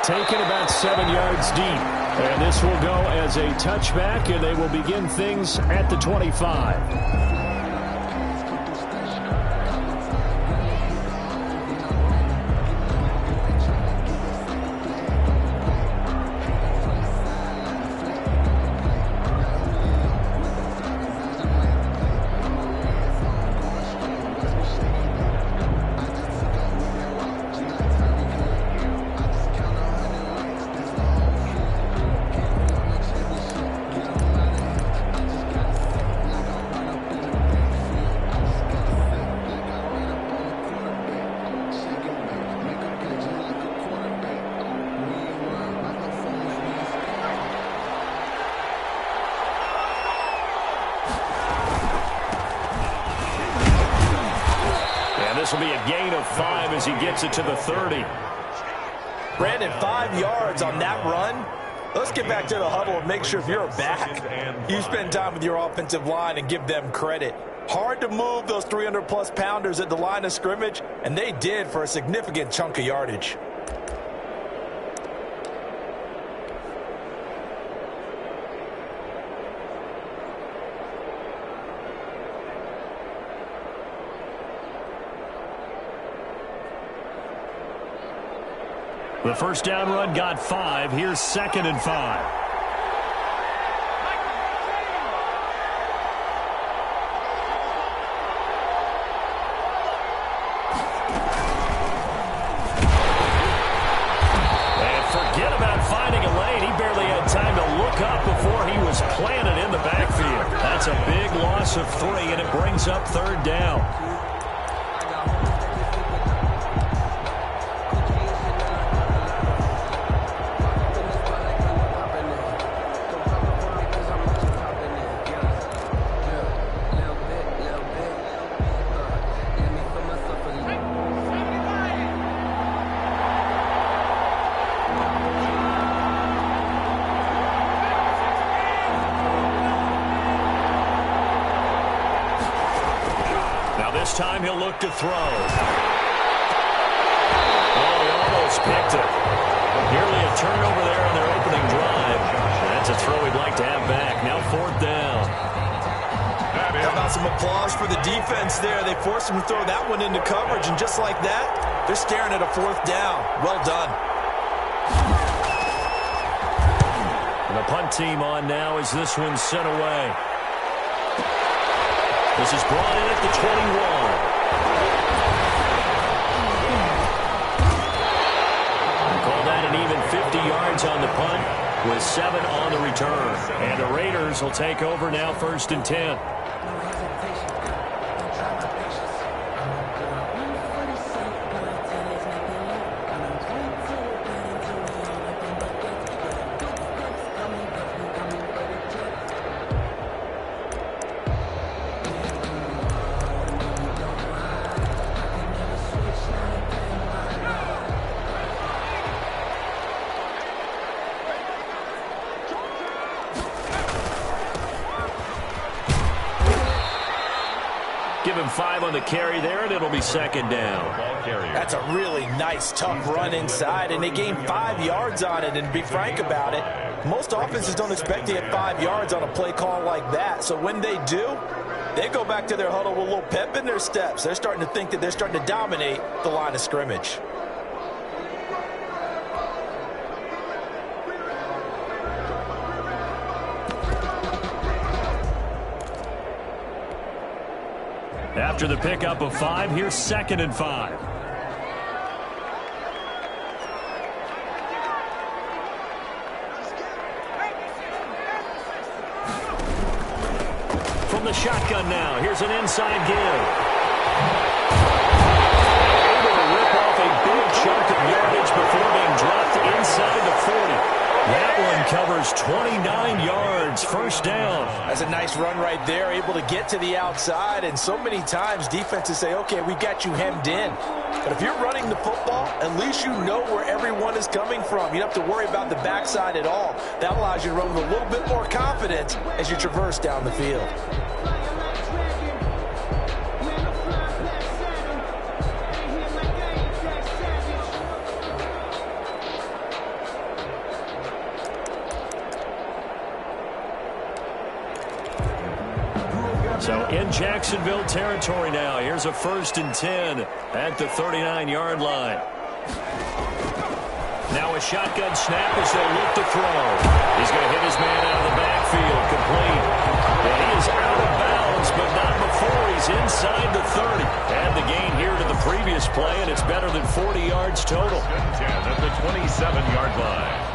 taken about 7 yards deep. And this will go as a touchback, and they will begin things at the 25. This will be a gain of 5 as he gets it to the 30. Brandon, 5 yards on that run. Let's get back to the huddle and make sure if you're a back, you spend time with your offensive line and give them credit. Hard to move those 300-plus pounders at the line of scrimmage, and they did for a significant chunk of yardage. The first down run got 5. Here's 2nd and 5. And forget about finding a lane. He barely had time to look up before he was planted in the backfield. That's a big loss of 3, and it brings up 3rd down. This time he'll look to throw. Oh, he almost picked it. Nearly a turnover there on their opening drive. That's a throw he'd like to have back. Now 4th down. How about some applause for the defense there? They forced him to throw that one into coverage, and just like that, they're staring at a 4th down. Well done. And the punt team on now as this one's sent away. This is brought in at the 21. And call that an even 50 yards on the punt with 7 on the return. And the Raiders will take over now 1st and 10. Give him 5 on the carry there, and it'll be 2nd down. That's a really nice, tough run inside, and they gained 5 yards on it. And to be frank about it, most offenses don't expect to get 5 yards on a play call like that. So when they do, they go back to their huddle with a little pep in their steps. They're starting to think that they're starting to dominate the line of scrimmage. After the pickup of 5, here's 2nd and 5. From the shotgun now, here's an inside give. Able to rip off a big chunk of yardage before being dropped inside the 40. That one covers 29 yards, 1st down. That's a nice run right there, able to get to the outside. And so many times defenses say, okay, we got you hemmed in. But if you're running the football, at least you know where everyone is coming from. You don't have to worry about the backside at all. That allows you to run with a little bit more confidence as you traverse down the field. So in Jacksonville territory now. Here's a 1st and 10 at the 39-yard line. Now a shotgun snap as they look to throw. He's going to hit his man out of the backfield. Complete. And he is out of bounds, but not before he's inside the 30. And the gain here to the previous play, and it's better than 40 yards total. 10 at the 27-yard line.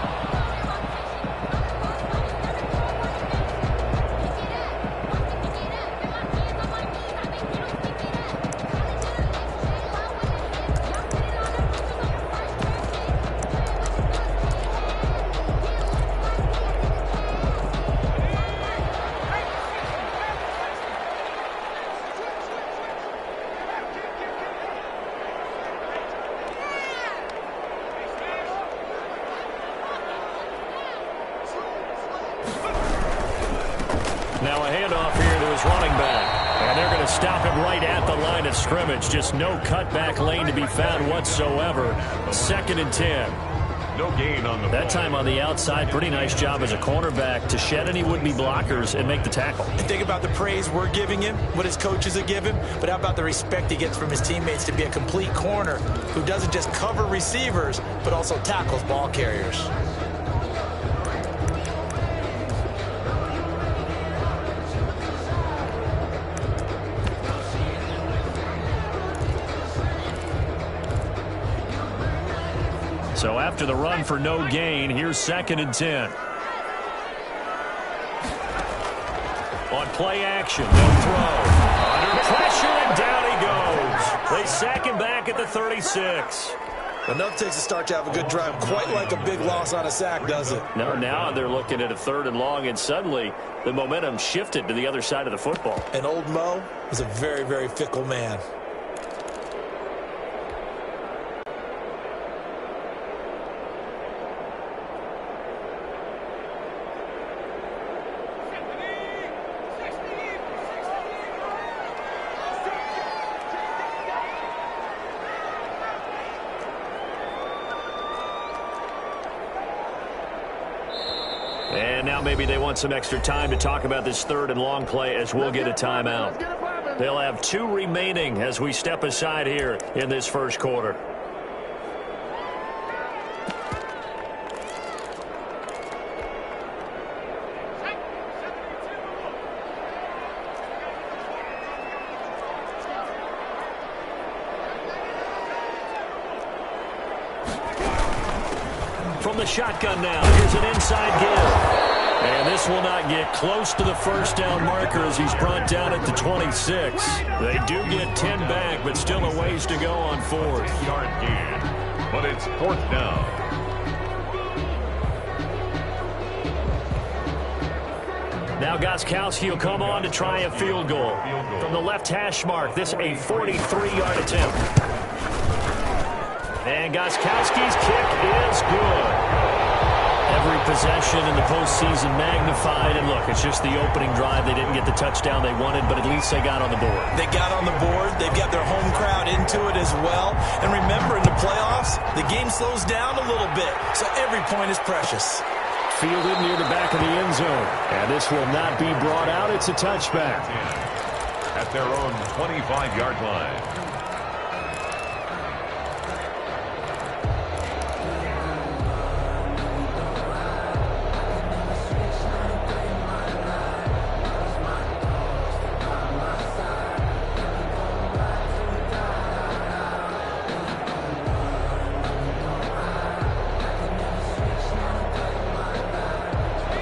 Now a handoff here to his running back. And they're going to stop him right at the line of scrimmage. Just no cutback lane to be found whatsoever. 2nd and 10. No gain on the that time on the outside. Pretty nice job as a cornerback to shed any would-be blockers and make the tackle. And think about the praise we're giving him, what his coaches are giving, but how about the respect he gets from his teammates to be a complete corner who doesn't just cover receivers, but also tackles ball carriers. So after the run for no gain, here's 2nd and 10. On play action, no throw. Under pressure, and down he goes. They sack him back at the 36. Enough takes a start to have a good drive. Quite like a big loss on a sack, does it? No, now they're looking at a 3rd and long, and suddenly the momentum shifted to the other side of the football. And old Mo is a very, very fickle man. And now maybe they want some extra time to talk about this 3rd and long play as we'll get a timeout. They'll have 2 remaining as we step aside here in this 1st quarter. From the shotgun now, here's an inside give. And this will not get close to the 1st down marker as he's brought down at the 26. They do get 10 back, but still a ways to go on 4th. 6-yard gain, but it's 4th down. Now Gostkowski will come on to try a field goal. From the left hash mark, this a 43-yard attempt. And Gostkowski's kick is good. Every possession in the postseason magnified. And look, it's just the opening drive. They didn't get the touchdown they wanted, but at least they got on the board. They got on the board. They've got their home crowd into it as well. And remember, in the playoffs, the game slows down a little bit. So every point is precious. Fielded near the back of the end zone. And this will not be brought out. It's a touchback. At their own 25-yard line.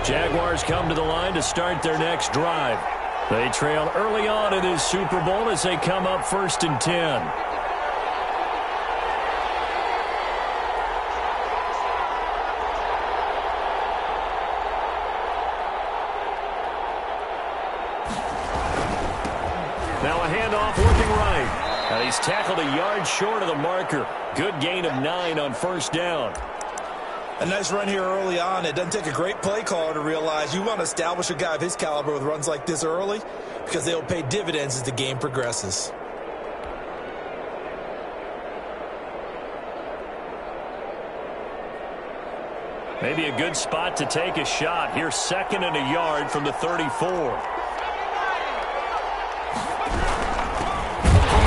Jaguars come to the line to start their next drive. They trail early on in this Super Bowl as they come up 1st and 10. Now a handoff working right. And he's tackled a yard short of the marker. Good gain of 9 on 1st down. A nice run here early on. It doesn't take a great play caller to realize you want to establish a guy of his caliber with runs like this early because they'll pay dividends as the game progresses. Maybe a good spot to take a shot. Here's 2nd and a yard from the 34.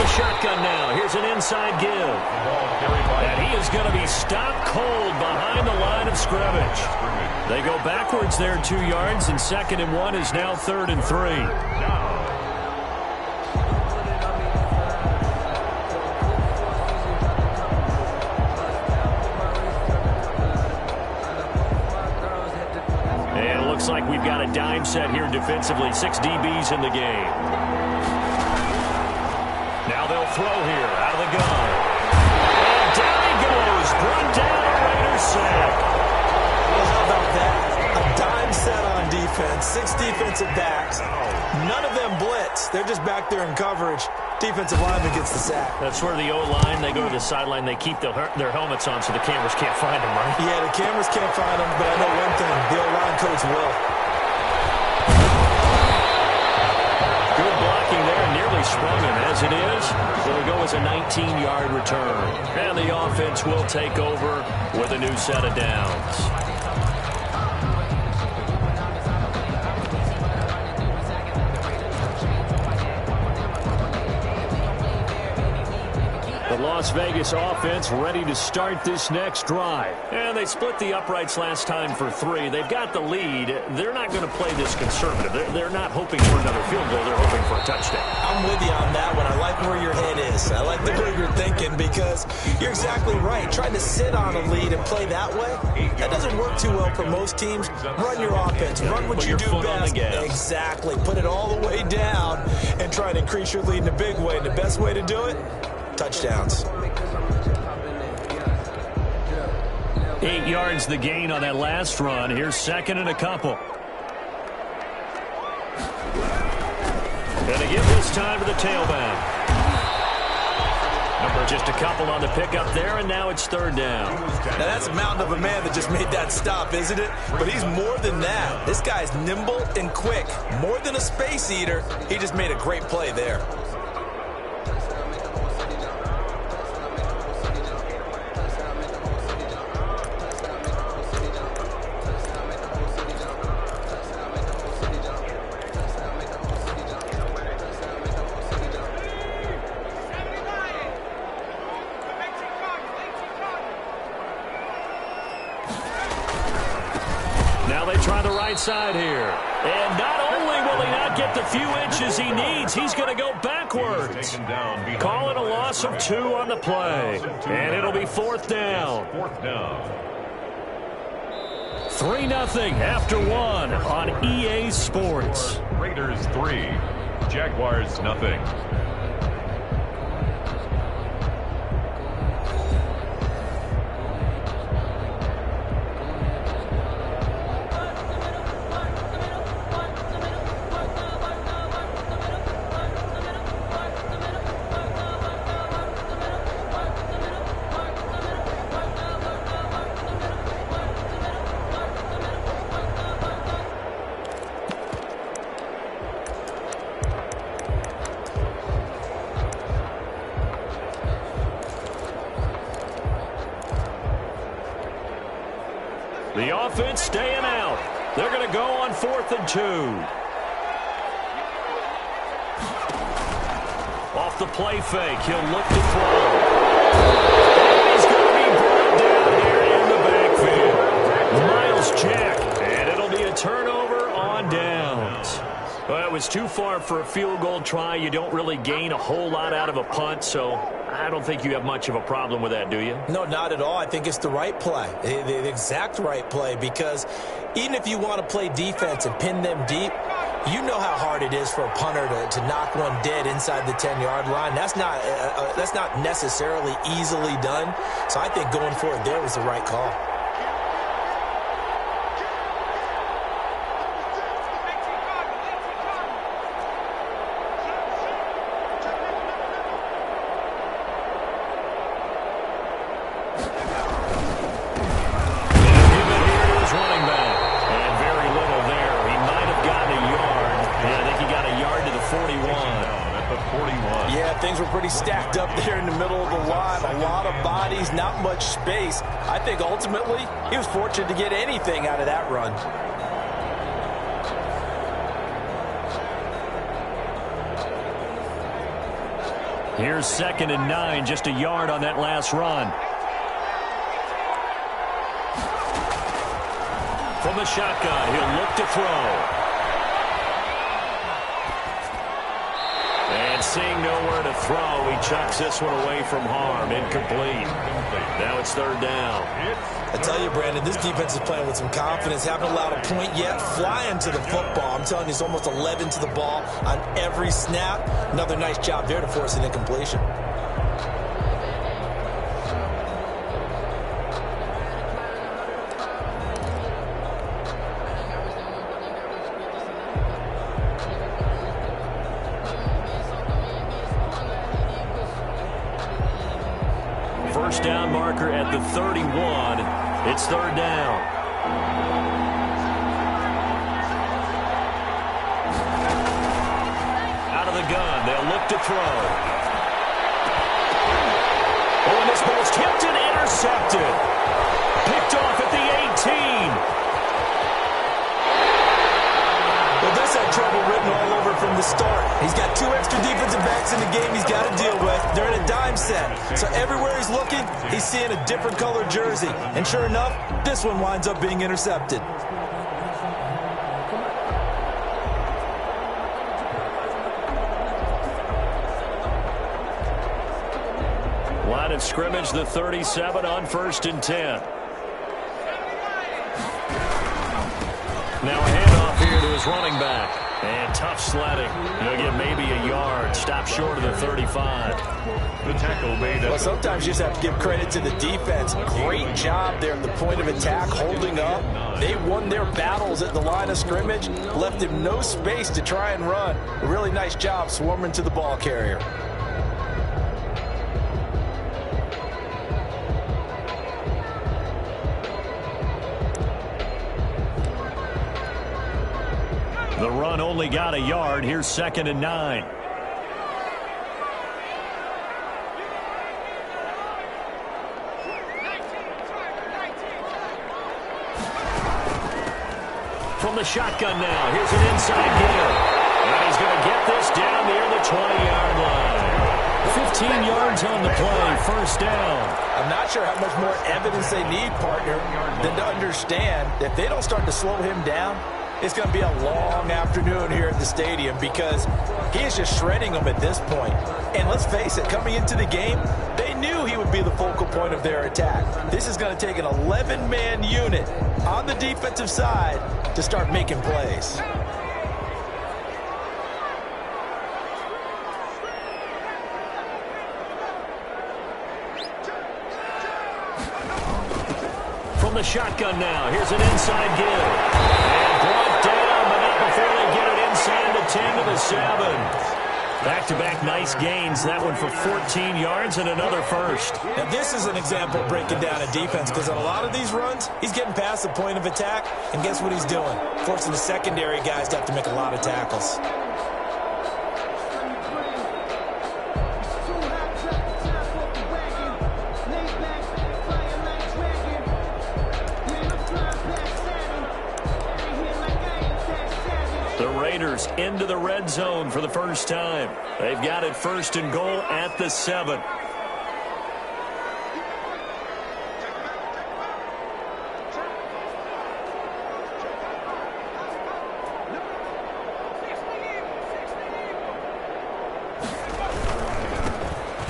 the shotgun now. Here's an inside give. And he is going to be stopped cold behind the line of scrimmage. They go backwards there 2 yards, and 2nd and 1 is now 3rd and 3. Looks like we've got a dime set here defensively. 6 DBs in the game. Now they'll throw here out of the gun. And down he goes. Run down a Raiders sack. Well, how about that? A dime set on defense. 6 defensive backs. None of them blitz. They're just back there in coverage. Defensive lineman gets the sack. That's where the O-line, they go to the sideline, they keep their helmets on so the cameras can't find them, right? Yeah, the cameras can't find them, but I know one thing. The O-line coach will. Good blocking there, nearly sprung him. As it is, it'll go as a 19-yard return. And the offense will take over with a new set of downs. The Las Vegas offense ready to start this next drive. And they split the uprights last time for 3. They've got the lead. They're not going to play this conservative. They're not hoping for another field goal. They're hoping for a touchdown. I'm with you on that one. I like where your head is. I like the way you're thinking because you're exactly right. Trying to sit on a lead and play that way, that doesn't work too well for most teams. Run your offense. Run what you do best. Exactly. Put it all the way down and try to increase your lead in a big way. And the best way to do it? Touchdowns. 8 yards the gain on that last run. Here's 2nd and a couple. Going to give this time to the tailback. Just a couple on the pickup there, and now it's 3rd down. Now that's a mountain of a man that just made that stop, isn't it? But he's more than that. This guy's nimble and quick. More than a space eater. He just made a great play there. Side here. And not only will he not get the few inches he needs, he's going to go backwards. Call it a loss of 2 on the play. And it'll be 4th down. 3-0 after 1 on EA Sports. Raiders 3, Jaguars nothing. The offense staying out. They're going to go on 4th and 2. Off the play fake, he'll look to throw. And he's going to be brought down here in the backfield. Miles Jack, and it'll be a turnover on downs. Well, it was too far for a field goal try. You don't really gain a whole lot out of a punt, so I don't think you have much of a problem with that, do you? No, not at all. I think it's the right play, the exact right play, because even if you want to play defense and pin them deep, you know how hard it is for a punter to knock one dead inside the 10-yard line. That's not necessarily easily done. So I think going for it there was the right call. Stacked up there in the middle of the line, a lot of bodies, not much space. I think ultimately he was fortunate to get anything out of that run. Here's 2nd and 9, just a yard on that last run. From the shotgun, he'll look to throw. And seeing nowhere to throw, he chucks this one away from harm. Incomplete. Now it's 3rd down. I tell you, Brandon, this defense is playing with some confidence. Haven't allowed a point yet. Flying to the football. I'm telling you, it's almost 11 to the ball on every snap. Another nice job there to force an incompletion. First down marker at the 31. It's 3rd down. Out of the gun. They'll look to throw. Oh, and this ball's tipped and intercepted. Picked off at the 18. Well, this had trouble written all over from the start. He's got 2 extra defensive backs in the game he's got to deal with. They're in a dime set. So everywhere he's looking, he's seeing a different colored jersey. And sure enough, this one winds up being intercepted. Line of scrimmage, the 37 on 1st and 10. Now a handoff here to his running back. And tough sledding. He'll get maybe a yard. Stop short of the 35. The tackle made. Well, sometimes you just have to give credit to the defense. Great job there at the point of attack, holding up. They won their battles at the line of scrimmage, left him no space to try and run. A really nice job swarming to the ball carrier. The run only got a yard. Here's 2nd and 9. From the shotgun now. Here's an inside give. And he's going to get this down near the 20-yard line. 15 yards on the play. First down. I'm not sure how much more evidence they need, partner, than to understand that if they don't start to slow him down, it's going to be a long afternoon here at the stadium because he is just shredding them at this point. And let's face it, coming into the game, they knew he would be the focal point of their attack. This is going to take an 11-man unit on the defensive side to start making plays. From the shotgun now, here's an inside give. Brought down, but not before they get it inside the 10 to the 7. Back-to-back nice gains. That one for 14 yards and another first. Now, this is an example of breaking down a defense because on a lot of these runs, he's getting past the point of attack, and guess what he's doing? Forcing the secondary guys to have to make a lot of tackles. Into the red zone for the first time. They've got it 1st and goal at the 7.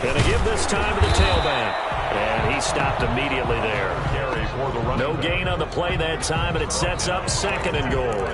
Gonna give this time to the tailback. And he stopped immediately there. No gain on the play that time, and it sets up 2nd and goal.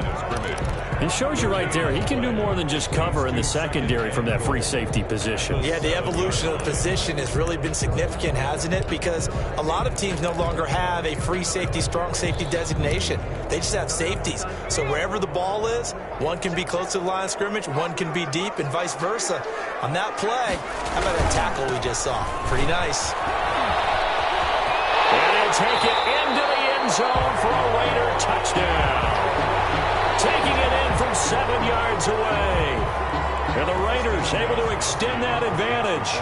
It shows you right there, he can do more than just cover in the secondary from that free safety position. Yeah, the evolution of the position has really been significant, hasn't it? Because a lot of teams no longer have a free safety, strong safety designation. They just have safeties. So wherever the ball is, one can be close to the line of scrimmage, one can be deep, and vice versa. On that play, how about that tackle we just saw? Pretty nice. And they'll take it into the end zone for a Raider touchdown. Taking it in from 7 yards away. And the Raiders able to extend that advantage.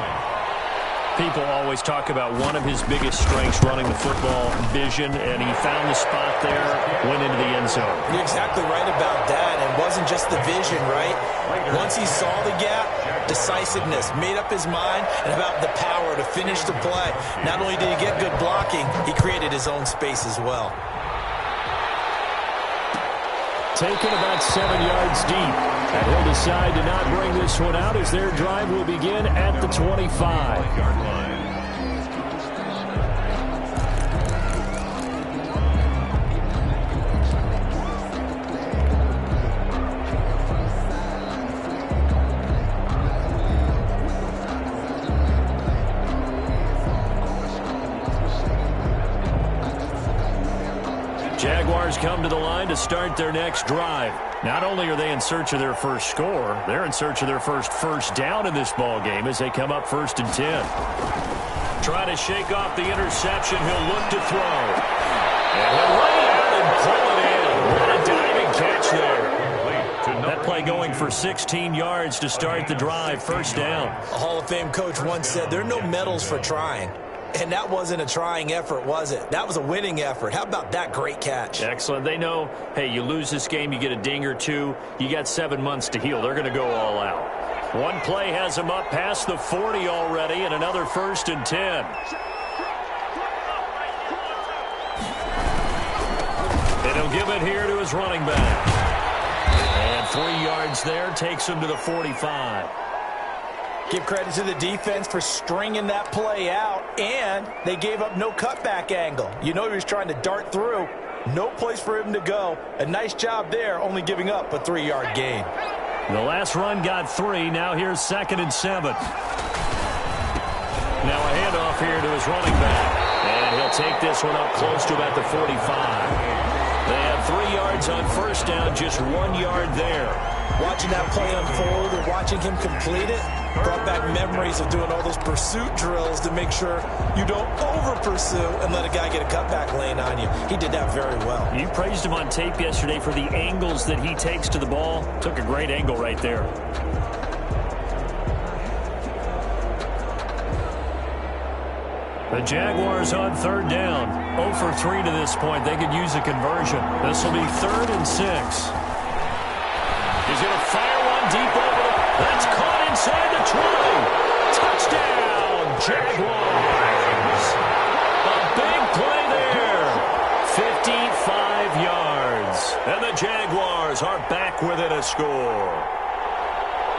People always talk about one of his biggest strengths running the football, vision, and he found the spot there, went into the end zone. You're exactly right about that. It wasn't just the vision, right? Once he saw the gap, decisiveness, made up his mind, and about the power to finish the play. Not only did he get good blocking, he created his own space as well. Taken about 7 yards deep. And he'll decide to not bring this one out as their drive will begin at the 25-yard line. Jaguars come to the line to start their next drive. Not only are they in search of their first score, they're in search of their first down in this ball game as they come up 1st and 10. Trying to shake off the interception. He'll look to throw. And he'll lay it out and pull it in. What a diving catch there. That play going for 16 yards to start the drive. 1st down. A Hall of Fame coach once said there are no medals for trying. And that wasn't a trying effort, was it? That was a winning effort. How about that great catch? Excellent. They know, hey, you lose this game, you get a ding or two, you got 7 months to heal. They're going to go all out. One play has him up past the 40 already, and another 1st and 10. And he'll give it here to his running back. And 3 yards there takes him to the 45. Give credit to the defense for stringing that play out, and they gave up no cutback angle. You know he was trying to dart through. No place for him to go. A nice job there, only giving up a 3-yard gain. The last run got 3. Now here's 2nd and 7. Now a handoff here to his running back. And he'll take this one up close to about the 45. They have 3 yards on 1st down, just 1 yard there. Watching that play unfold and watching him complete it brought back memories of doing all those pursuit drills to make sure you don't over-pursue and let a guy get a cutback lane on you. He did that very well. You praised him on tape yesterday for the angles that he takes to the ball. Took a great angle right there. The Jaguars on 3rd down. 0 for 3 to this point. They could use a conversion. This will be 3rd and 6. He's going to fire one deep over the... That's caught inside the 20. Touchdown, Jaguars. A big play there. 55 yards. And the Jaguars are back within a score.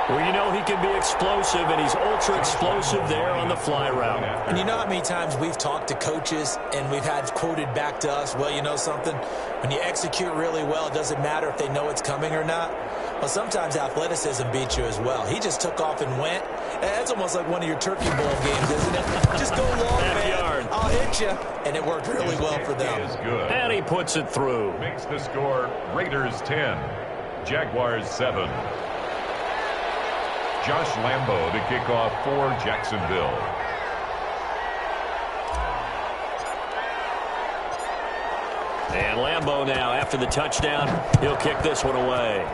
Well, you know he can be explosive, and he's ultra-explosive there on the fly route. And you know how many times we've talked to coaches and we've had quoted back to us, well, you know something? When you execute really well, it doesn't matter if they know it's coming or not. Well, sometimes athleticism beats you as well. He just took off and went. That's almost like one of your Turkey Bowl games, isn't it? Just go long, man. I'll hit you. And it worked really well for them. And he puts it through. Makes the score Raiders 10, Jaguars 7. Josh Lambo to kick off for Jacksonville. And Lambo now, after the touchdown, he'll kick this one away.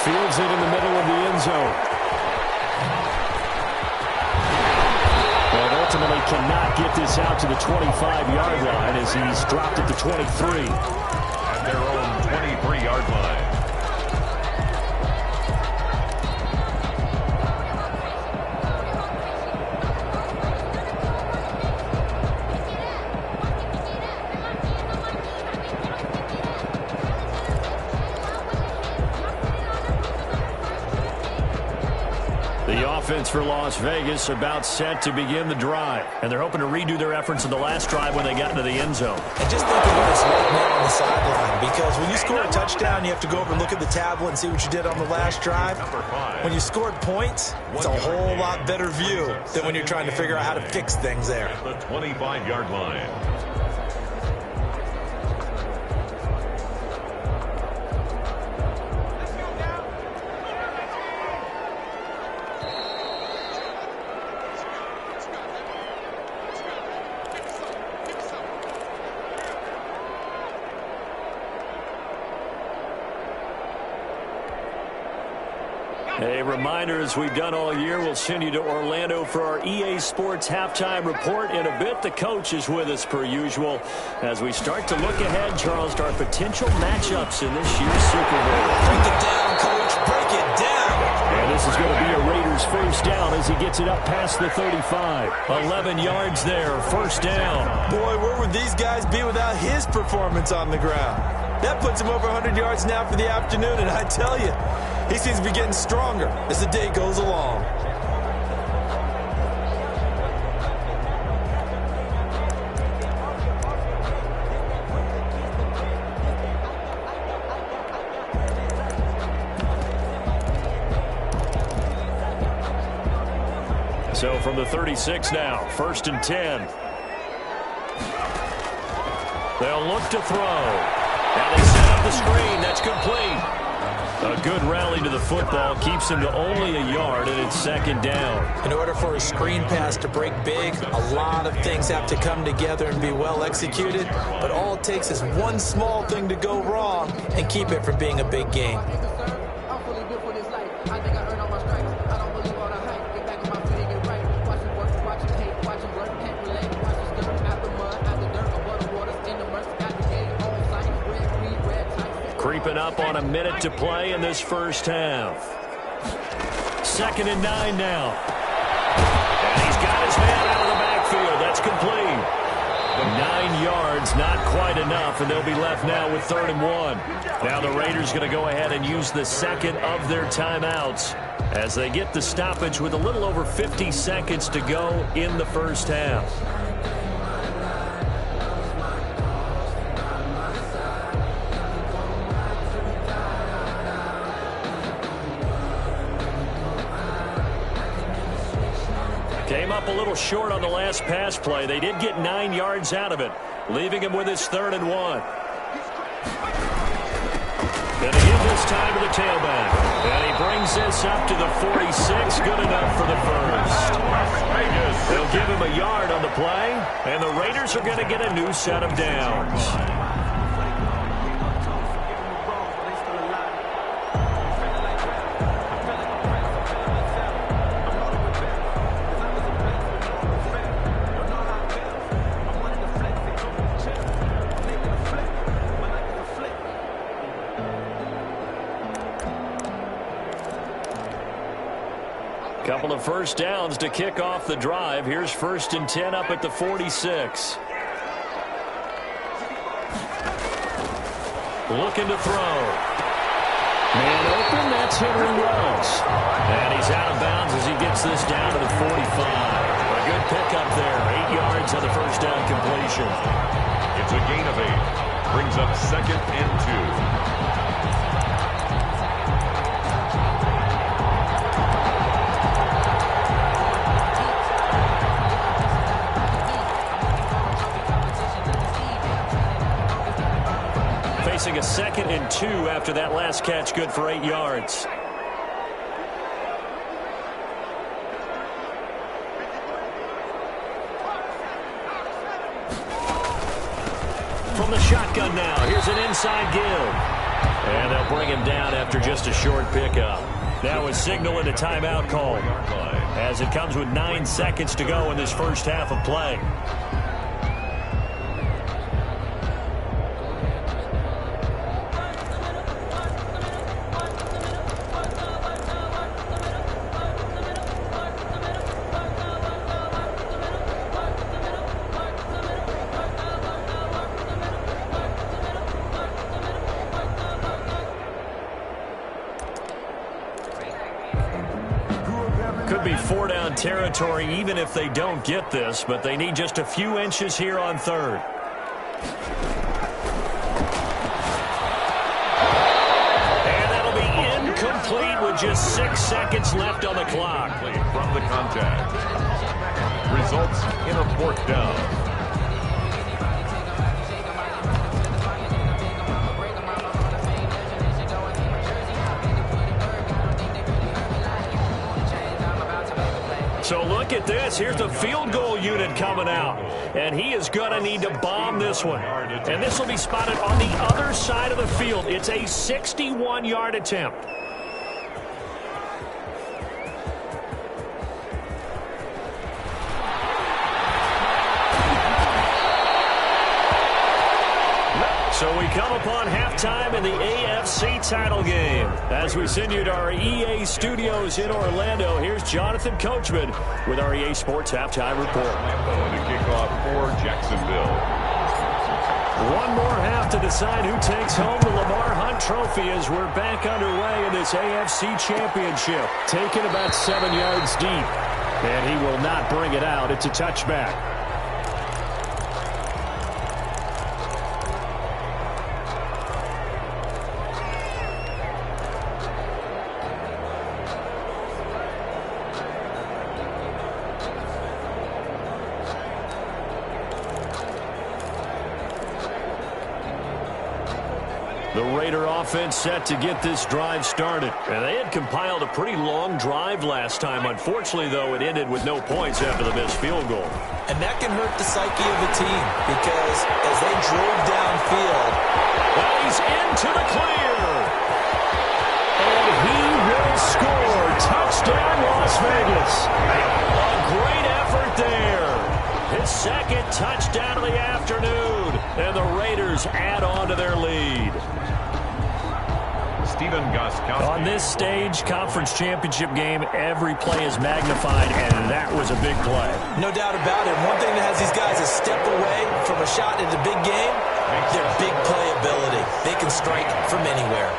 Fields it in the middle of the end zone. But ultimately cannot get this out to the 25-yard line as he's dropped at the 23. At their own 23-yard line. Offense for Las Vegas about set to begin the drive. And they're hoping to redo their efforts in the last drive when they got into the end zone. And just think of this right now on the sideline, because when you score a touchdown, you have to go over and look at the tablet and see what you did on the last drive. When you scored points, it's a whole lot better view than when you're trying to figure out how to fix things there. The 25-yard line. A reminder, as we've done all year, we'll send you to Orlando for our EA Sports halftime report in a bit. The coach is with us per usual as we start to look ahead, Charles, to our potential matchups in this year's Super Bowl. Break it down, Coach. Break it down. And this is going to be a Raiders first down as he gets it up past the 35. 11 yards there, first down. Boy, where would these guys be without his performance on the ground? That puts him over 100 yards now for the afternoon, and I tell you, he seems to be getting stronger as the day goes along. So from the 36 now, first and 10. They'll look to throw. Now they set up the screen. That's complete. A good rally to the football keeps him to only a yard, and it's second down. In order for a screen pass to break big, a lot of things have to come together and be well executed. But all it takes is one small thing to go wrong and keep it from being a big game. Creeping up on a minute to play in this first half. Second and 9 now. And he's got his man out of the backfield. That's complete. 9 yards, not quite enough, and they'll be left now with 3rd and 1. Now the Raiders going to go ahead and use the second of their timeouts as they get the stoppage with a little over 50 seconds to go in the first half. Came up a little short on the last pass play. They did get 9 yards out of it, leaving him with his 3rd and 1. Going to give this time to the tailback. And he brings this up to the 46. Good enough for the first. They'll give him a yard on the play, and the Raiders are going to get a new set of downs. Couple of first downs to kick off the drive. Here's 1st and 10 up at the 46. Looking to throw. Man open, that's Henry Wells. And he's out of bounds as he gets this down to the 45. A good pickup there. 8 yards on the first down completion. It's a gain of 8. Brings up 2nd and 2. A 2nd and 2 after that last catch, good for 8 yards. From the shotgun now, here's an inside give. And they'll bring him down after just a short pickup. Now a signal and a timeout call as it comes with 9 seconds to go in this first half of play. Could be 4-down territory even if they don't get this, but they need just a few inches here on 3rd. And that'll be incomplete with just 6 seconds left on the clock. From the contact. Results in a 4th down. So look at this. Here's the field goal unit coming out. And he is going to need to bomb this one. And this will be spotted on the other side of the field. It's a 61-yard attempt. So we come upon halftime in the AFC title game. As we send you to our EA studios in Orlando, here's Jonathan Coachman with our EA Sports Halftime Report. The kickoff for Jacksonville. One more half to decide who takes home the Lamar Hunt Trophy as we're back underway in this AFC Championship. Taken about 7 yards deep, and he will not bring it out. It's a touchback. The Raider offense set to get this drive started. And they had compiled a pretty long drive last time. Unfortunately, though, it ended with no points after the missed field goal. And that can hurt the psyche of a team because as they drove downfield. Well, he's into the clear. And he will score. Touchdown, Las Vegas. A great effort there. His second touchdown of the afternoon. And the Raiders add on to their lead. On this stage, conference championship game, every play is magnified, and that was a big play. No doubt about it. One thing that has these guys a step away from a shot in the big game, their big play ability. They can strike from anywhere.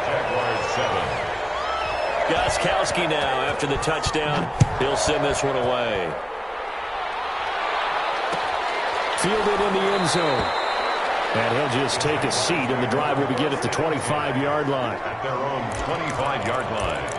Gostkowski now, after the touchdown, he'll send this one away. Fielded in the end zone. And he'll just take a seat, and the drive will begin at the 25-yard line. At their own 25-yard line.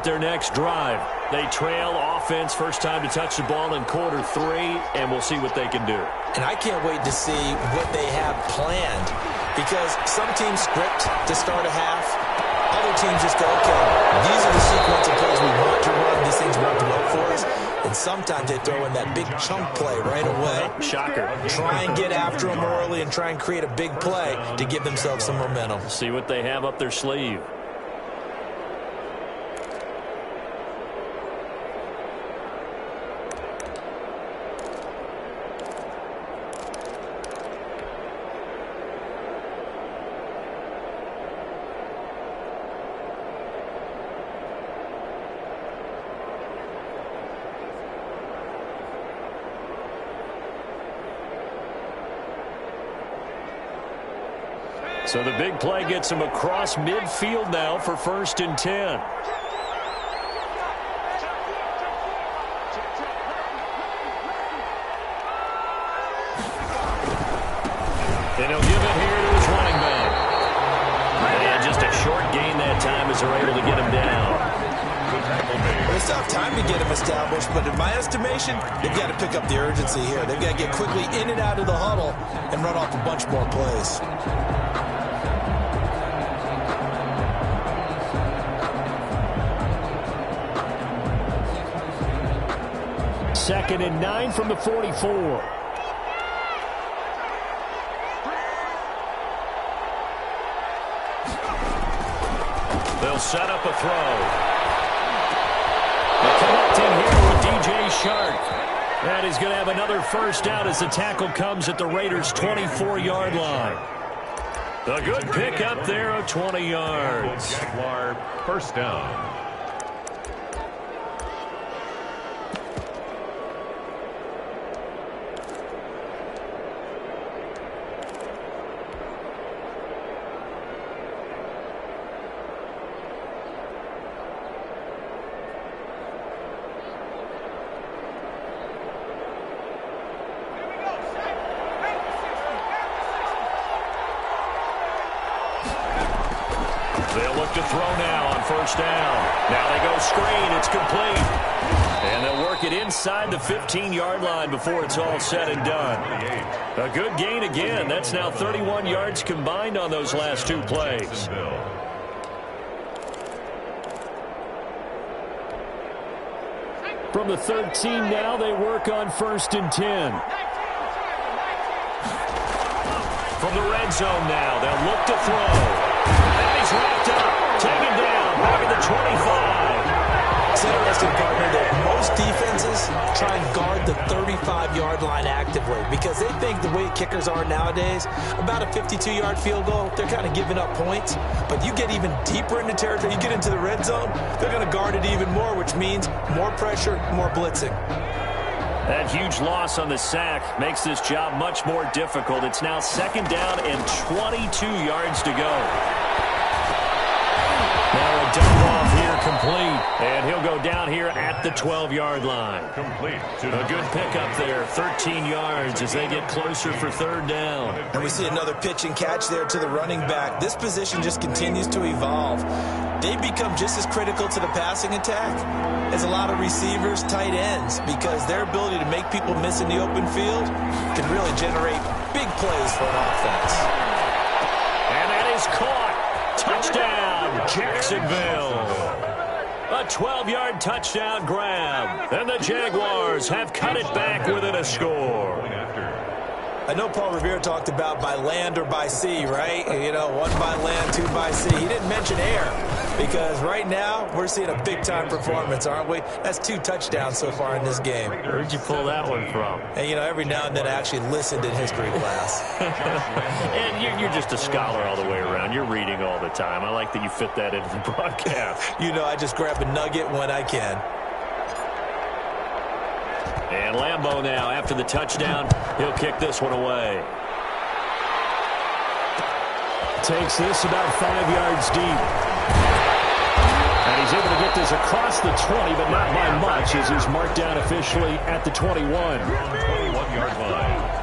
Their next drive. They trail offense first time to touch the ball in quarter 3, and we'll see what they can do. And I can't wait to see what they have planned because some teams script to start a half. Other teams just go, okay, these are the sequence of plays we want to run. These things work well for us. And sometimes they throw in that big chunk play right away. Shocker. Try and get after them early and try and create a big play to give themselves some momentum. See what they have up their sleeve. So the big play gets him across midfield now for 1st and 10. And he'll give it here to his running back. And just a short gain that time as they're able to get him down. They still have time to get him established, but in my estimation, they've got to pick up the urgency here. They've got to get quickly in and out of the huddle and run off a bunch more plays. Second and 9 from the 44. They'll set up a throw. They're connecting here with DJ Shark. And he's going to have another first down as the tackle comes at the Raiders' 24-yard line. A good pick up there of 20 yards. Jaguar, first down. They'll look to throw now on first down. Now they go screen. It's complete. And they'll work it inside the 15-yard line before it's all said and done. A good gain again. That's now 31 yards combined on those last 2 plays. From the 13 now, they work on 1st and 10. From the red zone now, they'll look to throw. And he's wrapped up, taken down, back at the 25. It's interesting, partner, that most defenses try and guard the 35-yard line actively because they think the way kickers are nowadays, about a 52-yard field goal, they're kind of giving up points. But you get even deeper into territory, you get into the red zone, they're going to guard it even more, which means more pressure, more blitzing. That huge loss on the sack makes this job much more difficult. It's now 2nd down and 22 yards to go. Now a dump off here complete, and he'll go down here at the 12-yard line. Complete. A good pickup there, 13 yards as they get closer for 3rd down. And we see another pitch and catch there to the running back. This position just continues to evolve. They become just as critical to the passing attack as a lot of receivers, tight ends, because their ability to make people miss in the open field can really generate big plays for an offense. And that is caught. Touchdown, Jacksonville. A 12-yard touchdown grab. And the Jaguars have cut it back within a score. I know Paul Revere talked about by land or by sea, right? You know, 1 by land, 2 by sea. He didn't mention air because right now we're seeing a big-time performance, aren't we? That's 2 touchdowns so far in this game. Where'd you pull that one from? And, you know, every now and then I actually listened in history class. And you're just a scholar all the way around. You're reading all the time. I like that you fit that into the broadcast. You know, I just grab a nugget when I can. And Lambeau now, after the touchdown, he'll kick this one away. Takes this about 5 yards deep. And he's able to get this across the 20, but not by much, as he's marked down officially at the 21. 21-yard line.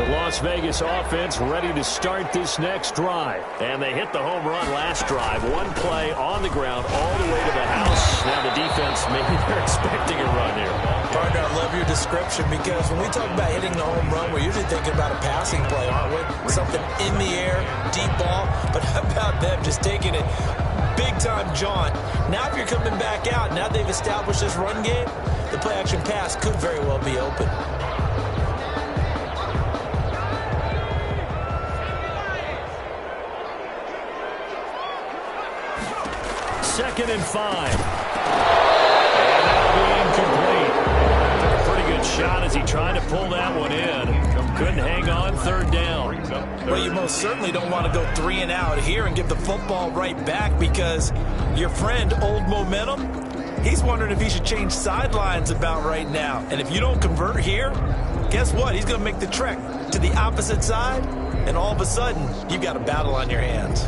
Las Vegas offense ready to start this next drive. And they hit the home run last drive. 1 play on the ground all the way to the house. Now the defense, maybe they're expecting a run here. Partner, I love your description because when we talk about hitting the home run, we're usually thinking about a passing play, aren't we? Something in the air, deep ball. But how about them just taking it big-time jaunt? Now if you're coming back out, now they've established this run game, the play-action pass could very well be open. 2nd and 5. And that'll be incomplete. Took a pretty good shot as he tried to pull that one in. Couldn't hang on 3rd down. Well, you most certainly don't want to go 3 and out here and give the football right back because your friend, Old Momentum, he's wondering if he should change sidelines about right now. And if you don't convert here, guess what? He's going to make the trek to the opposite side, and all of a sudden, you've got a battle on your hands.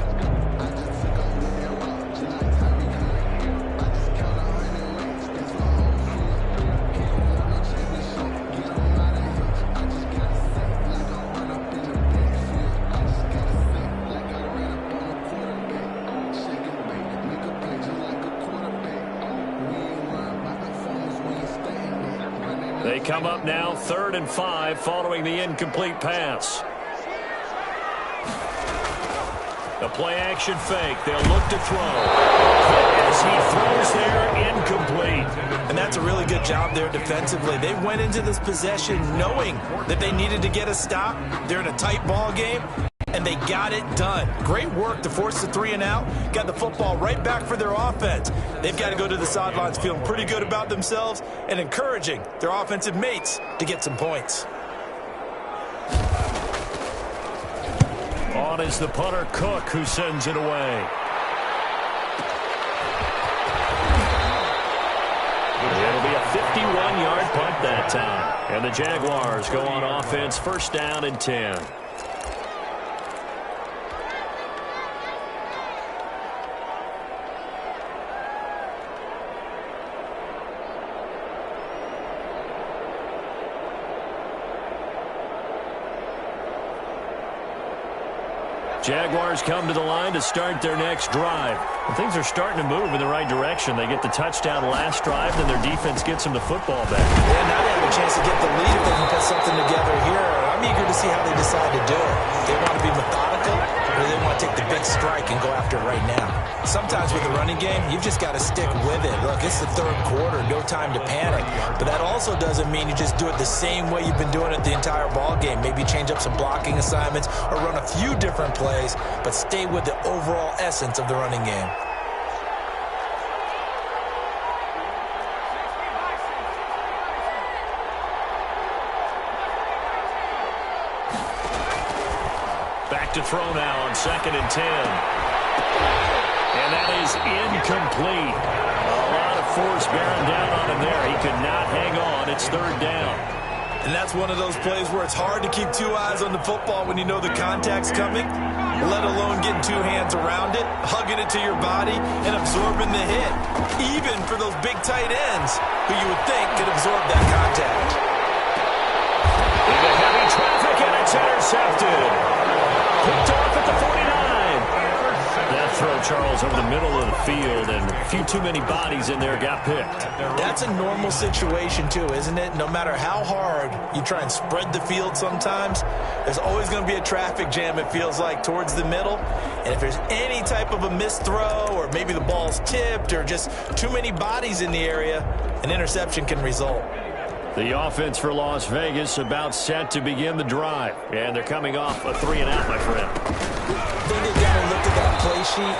They come up now 3rd and 5 following the incomplete pass. The play action fake. They'll look to throw. As he throws there, incomplete. And that's a really good job there defensively. They went into this possession knowing that they needed to get a stop. They're in a tight ball game, and they got it done. Great work to force the 3 and out. Got the football right back for their offense. They've got to go to the sidelines feeling pretty good about themselves and encouraging their offensive mates to get some points. On is the punter, Cook, who sends it away. It'll be a 51-yard punt that time. And the Jaguars go on offense, 1st down and 10. Jaguars come to the line to start their next drive. And things are starting to move in the right direction. They get the touchdown last drive, then their defense gets them the football back. Yeah, now they have a chance to get the lead if they can put something together here. I'm eager to see how they decide to do it. They want to be methodical, or they want to take the big strike and go after it right now. Sometimes with the running game, you've just got to stick with it. Look, it's the third quarter, no time to panic. But that also doesn't mean you just do it the same way you've been doing it the entire ball game. Maybe change up some blocking assignments or run a few different plays, but stay with the overall essence of the running game. Back to throw now on 2nd and 10. And that is incomplete. A lot of force bearing down on him there. He could not hang on. It's 3rd down. And that's one of those plays where it's hard to keep 2 eyes on the football when you know the contact's coming, let alone getting 2 hands around it, hugging it to your body, and absorbing the hit, even for those big tight ends who you would think could absorb that contact. Into heavy traffic, and it's intercepted. Picked off at the 49. That throw, Charles, over the middle of the field, and a few too many bodies in there got picked. That's a normal situation, too, isn't it? No matter how hard you try and spread the field sometimes, there's always going to be a traffic jam, it feels like, towards the middle. And if there's any type of a missed throw, or maybe the ball's tipped, or just too many bodies in the area, an interception can result. The offense for Las Vegas about set to begin the drive. And they're coming off a 3-and-out, my friend. I think they've got to look at that play sheet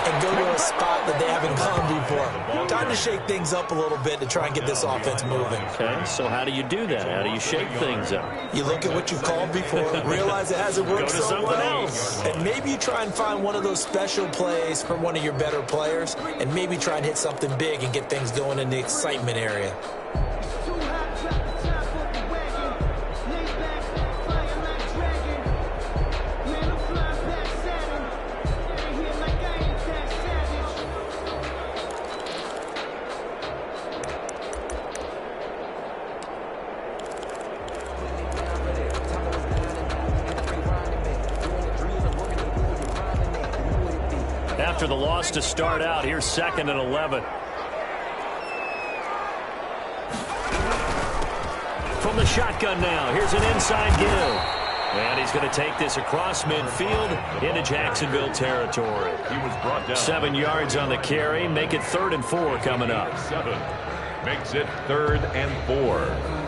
and go to a spot that they haven't gone before. Time to shake things up a little bit to try and get this offense moving. Okay, so how do you do that? How do you shake things up? You look at what you've called before, realize it hasn't worked so well, else. and maybe you try and find one of those special plays from one of your better players, and maybe try and hit something big and get things going in the excitement area. After the loss to start out, here's 2nd and 11. From the shotgun now, here's an inside give. And he's going to take this across midfield into Jacksonville territory. He was brought down. 7 yards on the carry, make it 3rd and 4 coming up. 7 makes it 3rd and 4.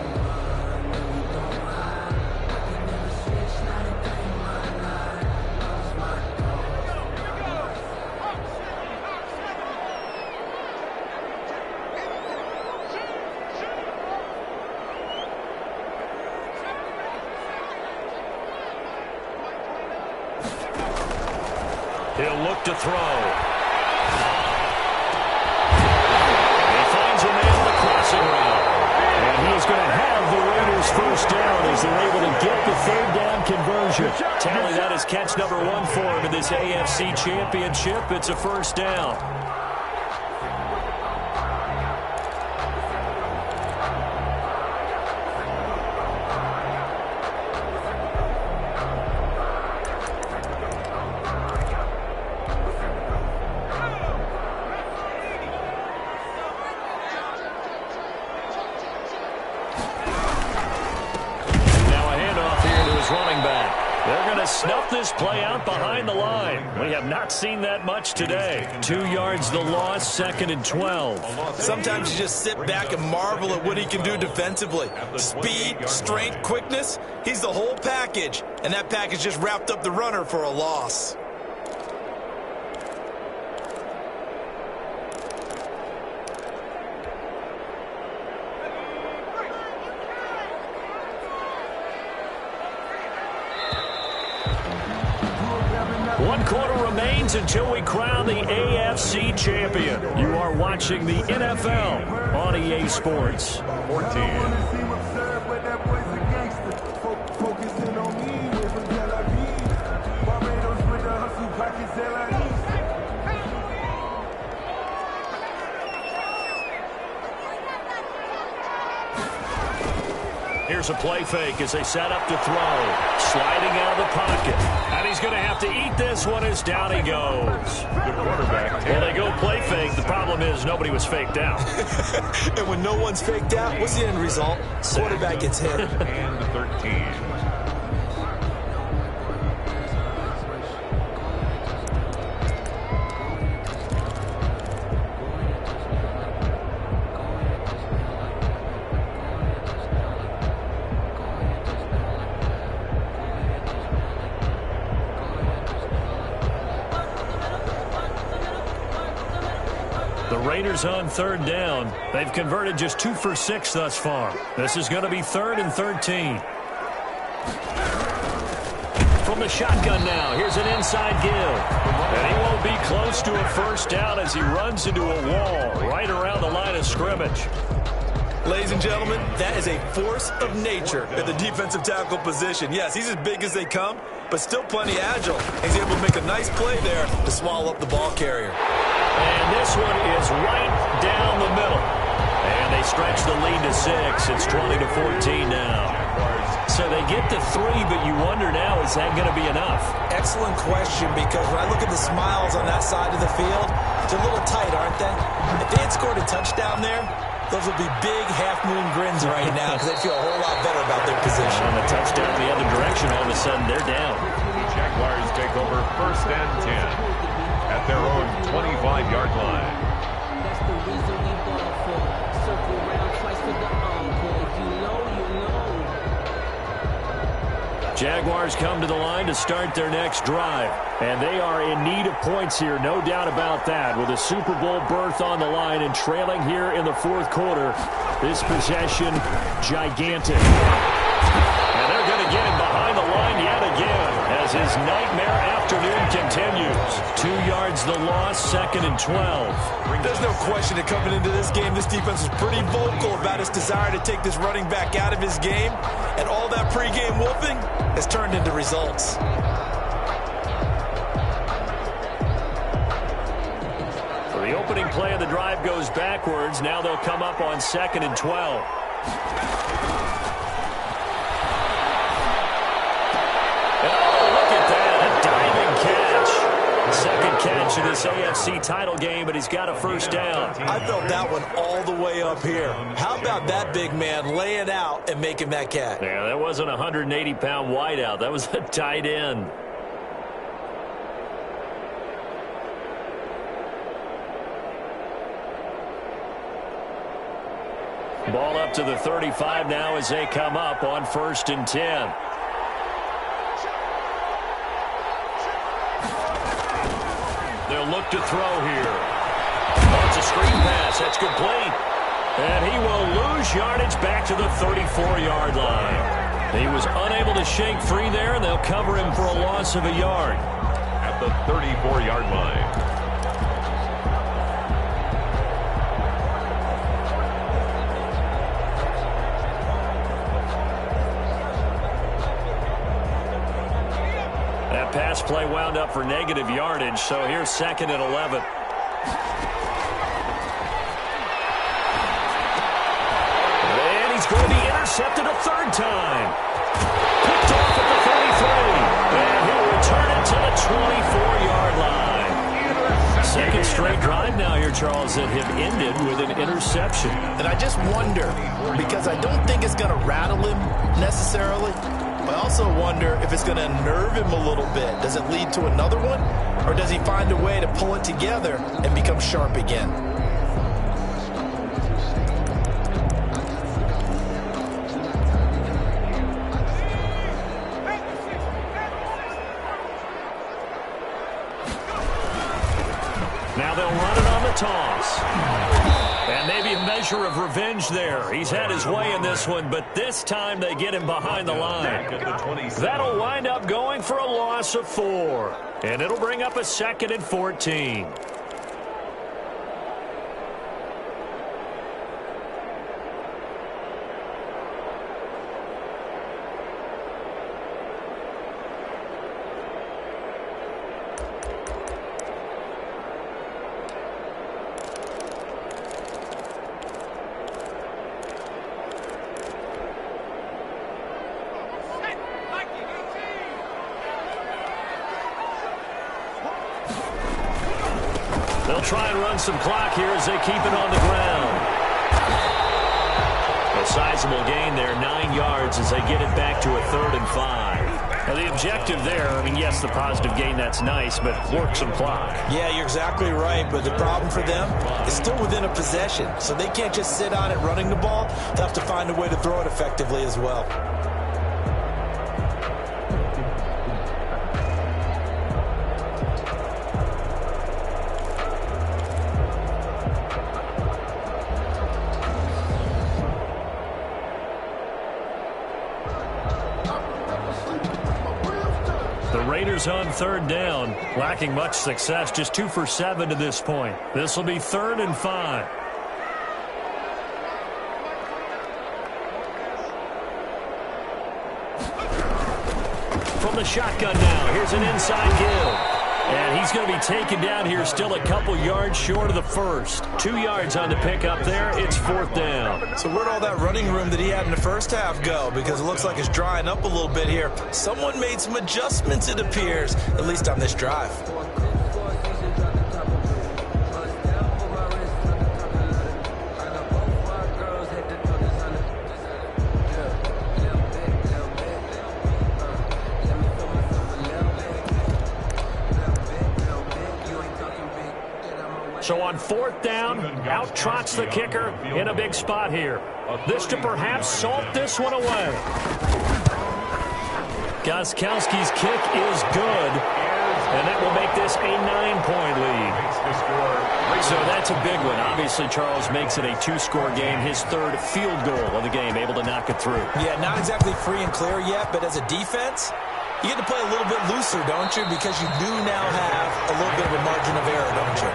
He'll look to throw. He finds a man on the crossing route. And he's going to have the Raiders first down as they're able to get the 3rd down conversion. Tally, that is catch number 1 for him in this AFC Championship. It's a first down. Snuff this play out behind the line. We have not seen that much today. 2 yards the loss, 2nd and 12. Sometimes you just sit back and marvel at what he can do defensively. Speed, strength, quickness, he's the whole package. And that package just wrapped up the runner for a loss. One quarter remains until we crown the AFC champion. You are watching the NFL on EA Sports. 14. here's a play fake as they set up to throw. Sliding out of the pocket. And he's going to have to eat this one as down he goes. The quarterback. Well, they go play fake. The problem is nobody was faked out. And when no one's faked out, what's the end result? Quarterback gets hit. And the 13. Raiders on third down. They've converted just 2 for 6 thus far. This is going to be 3rd and 13. From the shotgun now, here's an inside give. And he won't be close to a first down as he runs into a wall right around the line of scrimmage. Ladies and gentlemen, that is a force of nature at the defensive tackle position. Yes, he's as big as they come, but still plenty agile. He's able to make a nice play there to swallow up the ball carrier. And this one is right down the middle. And they stretch the lead to 6. It's 20-14 now. So they get to 3, but you wonder now, is that going to be enough? Excellent question, because when I look at the smiles on that side of the field, they're a little tight, aren't they? If they had scored a touchdown there, those would be big half-moon grins right now because they feel a whole lot better about their position. On the touchdown the other direction, all of a sudden they're down. The Jaguars take over 1st and 10 at their own 25-yard line. That's the reason we ball for. Circle around twice to the encore. If you know, you know. Jaguars come to the line to start their next drive. And they are in need of points here, no doubt about that. With a Super Bowl berth on the line and trailing here in the 4th quarter. This possession, gigantic. And they're going to get him behind the line yet again as his nightmare afternoon continues. 2 yards the loss, 2nd and 12. There's no question that coming into this game, this defense was pretty vocal about its desire to take this running back out of his game. And all that pregame whooping has turned into results. So the opening play of the drive goes backwards. Now they'll come up on 2nd and 12. Second catch in this AFC title game, but he's got a first down. I felt that one all the way up here. How about that big man laying out and making that catch? Yeah, that wasn't a 180-pound wideout. That was a tight end. Ball up to the 35 now as they come up on 1st and 10. They'll look to throw here. Oh, it's a screen pass. That's complete. And he will lose yardage back to the 34-yard line. He was unable to shake free there, and they'll cover him for a loss of a yard. At the 34-yard line. Pass play wound up for negative yardage, so here's 2nd and 11. And he's going to be intercepted a 3rd time. Picked off at the 33. And he'll return it to the 24-yard line. 2nd straight drive now here, Charles, that have ended with an interception. And I just wonder, because I don't think it's going to rattle him necessarily, I also wonder if it's going to unnerve him a little bit. Does it lead to another one? Or does he find a way to pull it together and become sharp again? Now they'll run it on the toss. And maybe a measure of revenge there. He's had his way in this one, but this time they get him behind the line. That'll wind up going for a loss of 4. And it'll bring up a 2nd and 14. They'll try and run some clock here as they keep it on the ground. A sizable gain there, 9 yards as they get it back to a 3rd and 5. Well, the objective there, I mean, yes, the positive gain, that's nice, but work some clock. Yeah, you're exactly right, but the problem for them is still within a possession, so they can't just sit on it running the ball. They'll have to find a way to throw it effectively as well. Raiders on 3rd down, lacking much success, just 2 for 7 to this point. This will be 3rd and 5. From the shotgun now, here's an inside give. And he's going to be taken down here, still a couple yards short of the first. 2 yards on the pickup there. It's 4th down. So where'd all that running room that he had in the first half go? Because it looks like it's drying up a little bit here. Someone made some adjustments, it appears, at least on this drive. So on 4th down, out trots the kicker in a big spot here. This to perhaps salt this one away. Gostkowski's kick is good, and that will make this a 9-point lead. So that's a big one. Obviously, Charles makes it a 2-score game, his 3rd field goal of the game, able to knock it through. Yeah, not exactly free and clear yet, but as a defense, you get to play a little bit looser, don't you? Because you do now have a little bit of a margin of error, don't you?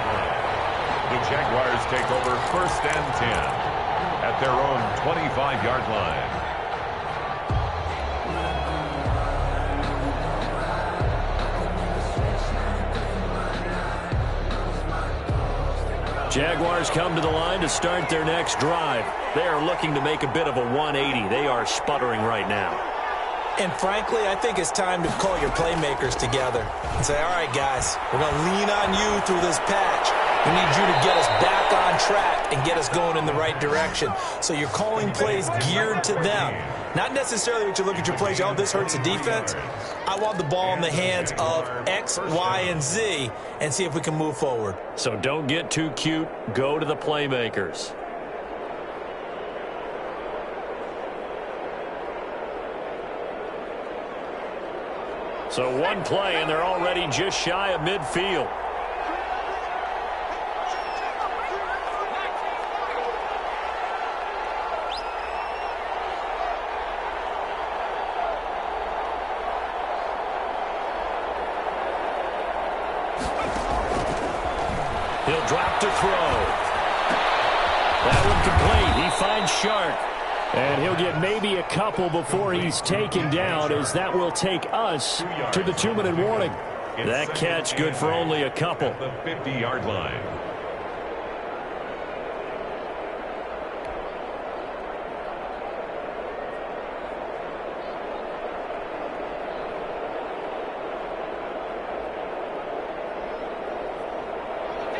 The Jaguars take over 1st and 10 at their own 25-yard line. Jaguars come to the line to start their next drive. They are looking to make a bit of a 180. They are sputtering right now. And frankly, I think it's time to call your playmakers together and say, all right, guys, we're going to lean on you through this patch. We need you to get us back on track and get us going in the right direction. So you're calling plays geared to them. Not necessarily what you look at your plays, oh, this hurts the defense. I want the ball in the hands of X, Y, and Z and see if we can move forward. So don't get too cute. Go to the playmakers. So one play, and they're already just shy of midfield. He'll drop to throw. That one complete. He finds Shark. And he'll get maybe a couple before he's taken down, as that will take us to the 2-minute warning. That catch good for only a couple. The 50-yard line.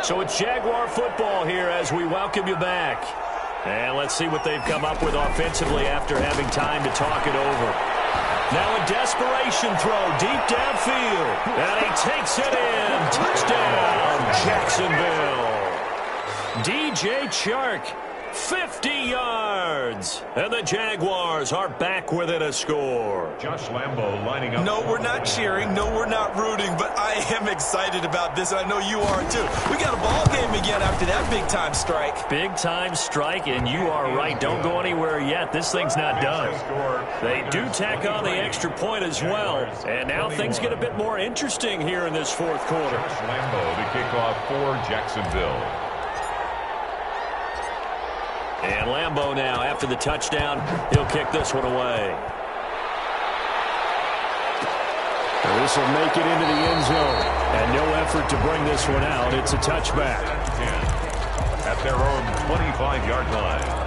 So it's Jaguar football here as we welcome you back. And let's see what they've come up with offensively after having time to talk it over. Now a desperation throw deep downfield. And he takes it in. Touchdown, Jacksonville. DJ Chark, 50 yards. And the Jaguars are back within a score. Josh Lambo lining up. No, we're not cheering. No, we're not rooting. But I am excited about this. I know you are, too. We got a ball game again after that big-time strike. Big-time strike, and you are right. Don't go anywhere yet. This thing's not done. They do tack on the extra point as well. And now things get a bit more interesting here in this 4th quarter. Josh Lambo to kick off for Jacksonville. And Lambo now, after the touchdown, he'll kick this one away. This will make it into the end zone. And no effort to bring this one out. It's a touchback. At their own 25-yard line.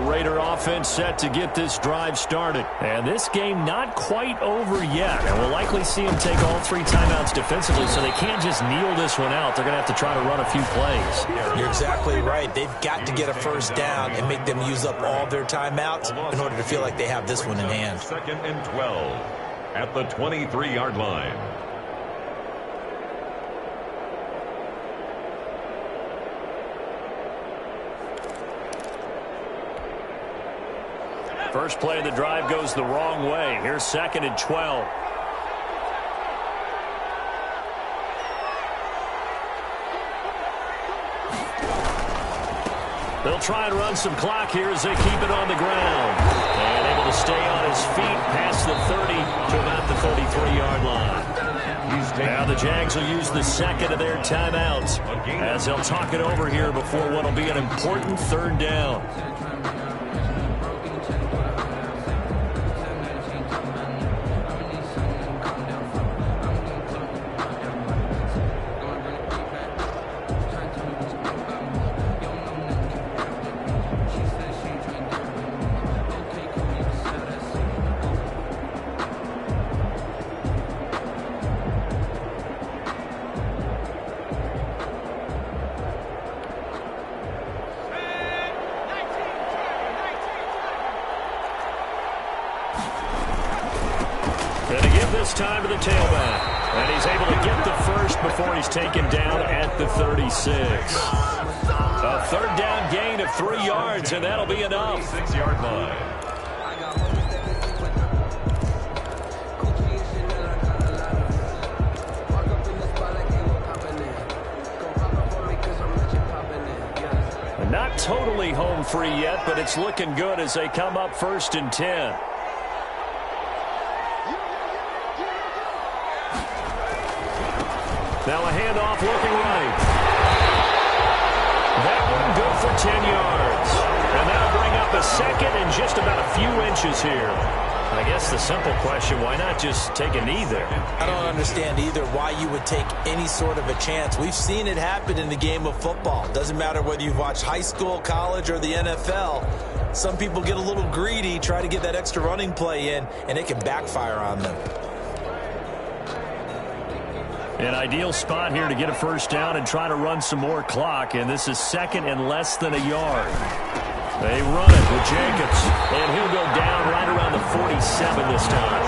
Raider offense set to get this drive started. And this game not quite over yet. And we'll likely see them take all 3 timeouts defensively, so they can't just kneel this one out. They're going to have to try to run a few plays. You're exactly right. They've got to get a first down and make them use up all their timeouts in order to feel like they have this one in hand. 2nd and 12 at the 23-yard line. First play of the drive goes the wrong way. Here's 2nd and 12. They'll try and run some clock here as they keep it on the ground. And able to stay on his feet past the 30 to about the 33-yard line. Now the Jags will use the 2nd of their timeouts as they'll talk it over here before what will be an important 3rd down. Time to the tailback, and he's able to get the first before he's taken down at the 36. A 3rd down gain of 3 yards, and that'll be enough. 6-yard line. Not totally home free yet, but it's looking good as they come up 1st and 10. Now a handoff looking right. That one good for 10 yards. And that'll bring up a 2nd and just about a few inches here. I guess the simple question, why not just take a knee there? I don't understand either why you would take any sort of a chance. We've seen it happen in the game of football. Doesn't matter whether you've watched high school, college, or the NFL. Some people get a little greedy, try to get that extra running play in, and it can backfire on them. An ideal spot here to get a first down and try to run some more clock, and this is 2nd and less than a yard. They run it with Jacobs, and he'll go down right around the 47 this time.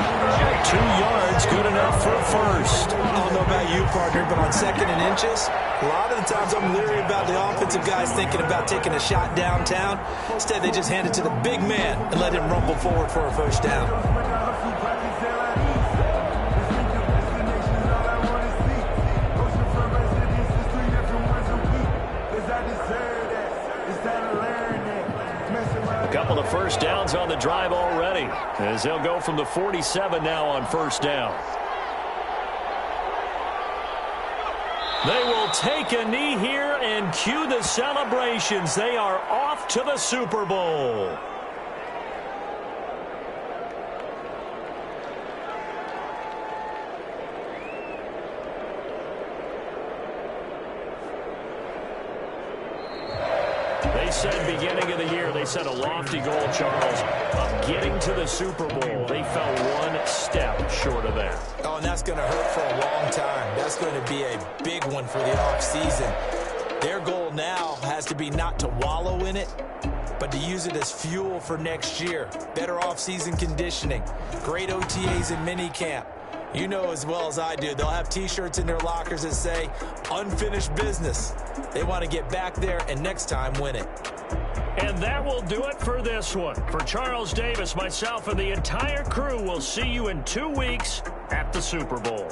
2 yards, good enough for a first. I don't know about you, partner, but on 2nd and inches, a lot of the times I'm leery about the offensive guys thinking about taking a shot downtown. Instead, they just hand it to the big man and let him rumble forward for a first down. A couple of first downs on the drive already, as they'll go from the 47 now on first down. They will take a knee here and cue the celebrations. They are off to the Super Bowl. They said beginning of the year, they set a lofty goal, Charles, of getting to the Super Bowl. They fell one step short of that. Oh, and that's going to hurt for a long time. That's going to be a big one for the offseason. Their goal now has to be not to wallow in it, but to use it as fuel for next year. Better offseason conditioning, great OTAs and minicamp. You know as well as I do, they'll have T-shirts in their lockers that say, unfinished business. They want to get back there and next time win it. And that will do it for this one. For Charles Davis, myself, and the entire crew, we'll see you in 2 weeks at the Super Bowl.